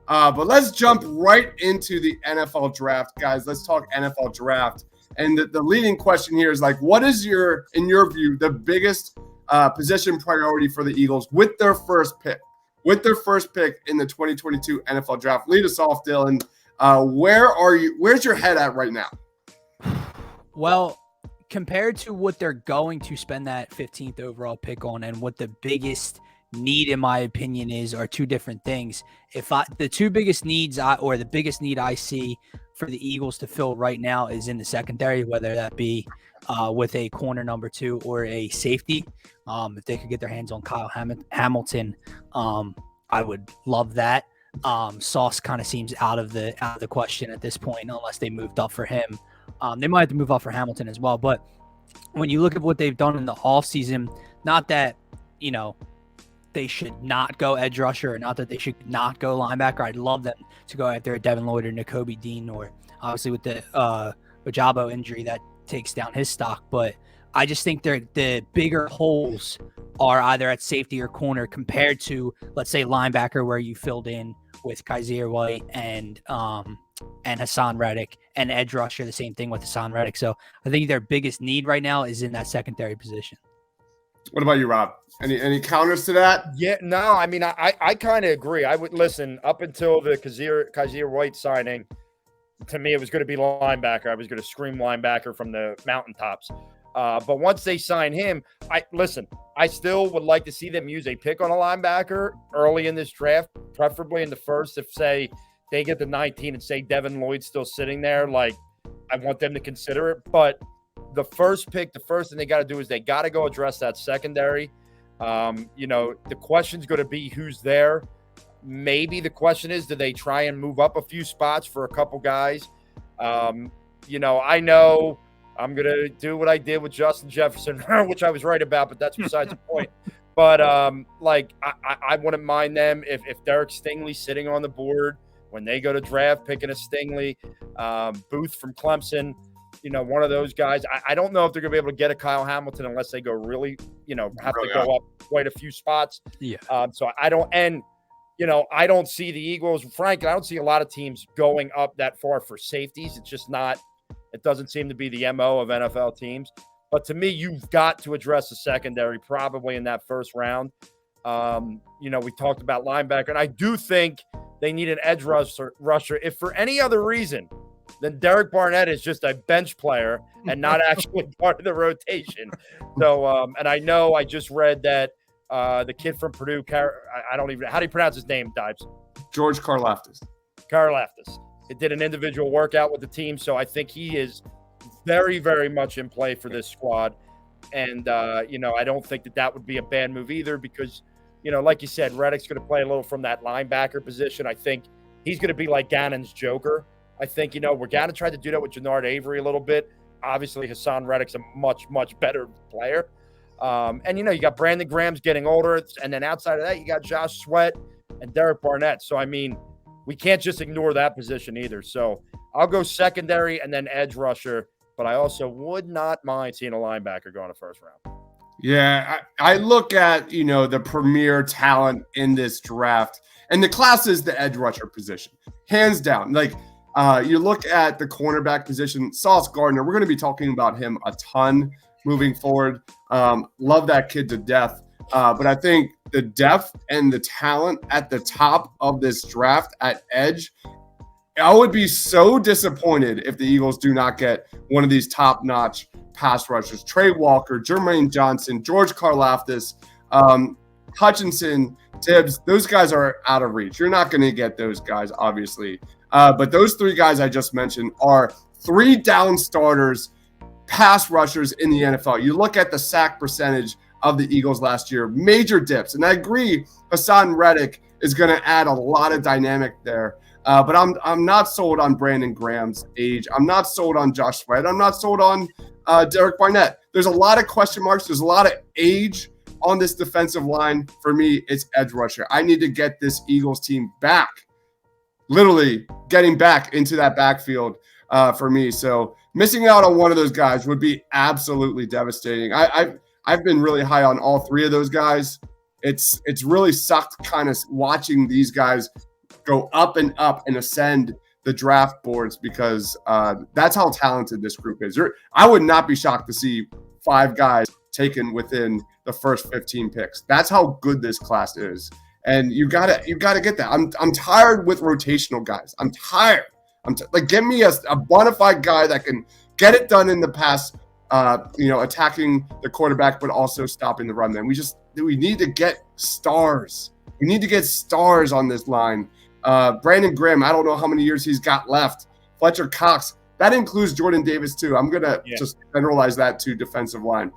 But let's jump right into the NFL draft, guys. Let's talk NFL draft. And the leading question here is like, what is in your view, the biggest position priority for the Eagles with their first pick? With their first pick in the 2022 NFL draft. Lead us off, Dylan. Where's your head at right now? Well, compared to what they're going to spend that 15th overall pick on and what the biggest need, in my opinion, are two different things. The two biggest needs the biggest need I see for the Eagles to fill right now is in the secondary, whether that be with a corner number 2 or a safety. If they could get their hands on Kyle Hamilton, I would love that. Sauce kind of seems out of the question at this point, unless they moved up for him. They might have to move up for Hamilton as well. But when you look at what they've done in the offseason, not that, they should not go edge rusher, or not that they should not go linebacker. I'd love them to go after a Devin Lloyd or Nakobe Dean, or obviously with the Ojabo injury that takes down his stock. But I just think the bigger holes are either at safety or corner compared to, let's say, linebacker, where you filled in with Kaiser White and Hassan Reddick, and edge rusher, the same thing with Hassan Reddick. So I think their biggest need right now is in that secondary position. What about you, Rob? Any counters to that? Yeah, no, I mean, I kind of agree. I would listen up until the Kaiser White signing. To me, it was going to be linebacker. I was going to scream linebacker from the mountaintops. But once they sign him, I still would like to see them use a pick on a linebacker early in this draft, preferably in the first. If, say, they get to 19 and say Devin Lloyd's still sitting there, like, I want them to consider it. But the first pick, the first thing they got to do is they got to go address that secondary. The question's going to be who's there. Maybe the question is, do they try and move up a few spots for a couple guys? I know I'm going to do what I did with Justin Jefferson, which I was right about, but that's besides the point. But, I wouldn't mind them if Derek Stingley's sitting on the board when they go to draft, picking a Stingley, Booth from Clemson, one of those guys. I don't know if they're going to be able to get a Kyle Hamilton unless they go really, have to go up quite a few spots. Yeah. So I don't see the Eagles, frankly, I don't see a lot of teams going up that far for safeties. It's just not, it doesn't seem to be the MO of NFL teams. But to me, you've got to address the secondary probably in that first round. We talked about linebacker, and I do think they need an edge rusher. If for any other reason, then Derek Barnett is just a bench player and not actually part of the rotation. So, and I know I just read that the kid from Purdue, I don't even, how do you pronounce his name, Dibes? George Karlaftis. It did an individual workout with the team, so I think he is very, very much in play for this squad. And, I don't think that would be a bad move either because, like you said, Reddick's going to play a little from that linebacker position. I think he's going to be like Gannon's Joker. I think, we're going to try to do that with Jannard Avery a little bit. Obviously, Hassan Reddick's a much, much better player. You got Brandon Graham's getting older. And then outside of that, you got Josh Sweat and Derek Barnett. So, I mean, we can't just ignore that position either. So I'll go secondary and then edge rusher. But I also would not mind seeing a linebacker go in the first round. Yeah, I look at, the premier talent in this draft. And the class is the edge rusher position. Hands down. Like, you look at the cornerback position, Sauce Gardner. We're going to be talking about him a ton moving forward. Love that kid to death. But I think the depth and the talent at the top of this draft at edge, I would be so disappointed if the Eagles do not get one of these top-notch pass rushers. Trey Walker, Jermaine Johnson, George Karlaftis, Hutchinson, Tibbs. Those guys are out of reach. You're not going to get those guys, obviously. But those three guys I just mentioned are 3 down starters, pass rushers in the NFL. You look at the sack percentage of the Eagles last year, major dips. And I agree, Hassan Reddick is going to add a lot of dynamic there. But I'm not sold on Brandon Graham's age. I'm not sold on Josh Sweat. I'm not sold on Derek Barnett. There's a lot of question marks. There's a lot of age on this defensive line. For me, it's edge rusher. I need to get this Eagles team back, literally getting back into that backfield for me. So missing out on one of those guys would be absolutely devastating. I've been really high on all 3 of those guys. It's really sucked kind of watching these guys go up and ascend the draft boards because that's how talented this group is. I would not be shocked to see 5 guys taken within the first 15 picks. That's how good this class is. And you gotta get that. I'm tired with rotational guys. I'm tired. Give me a bona fide guy that can get it done in the pass, attacking the quarterback, but also stopping the run. Man, we need to get stars. We need to get stars on this line. Brandon Graham, I don't know how many years he's got left. Fletcher Cox, that includes Jordan Davis too. I'm gonna just generalize that to defensive line.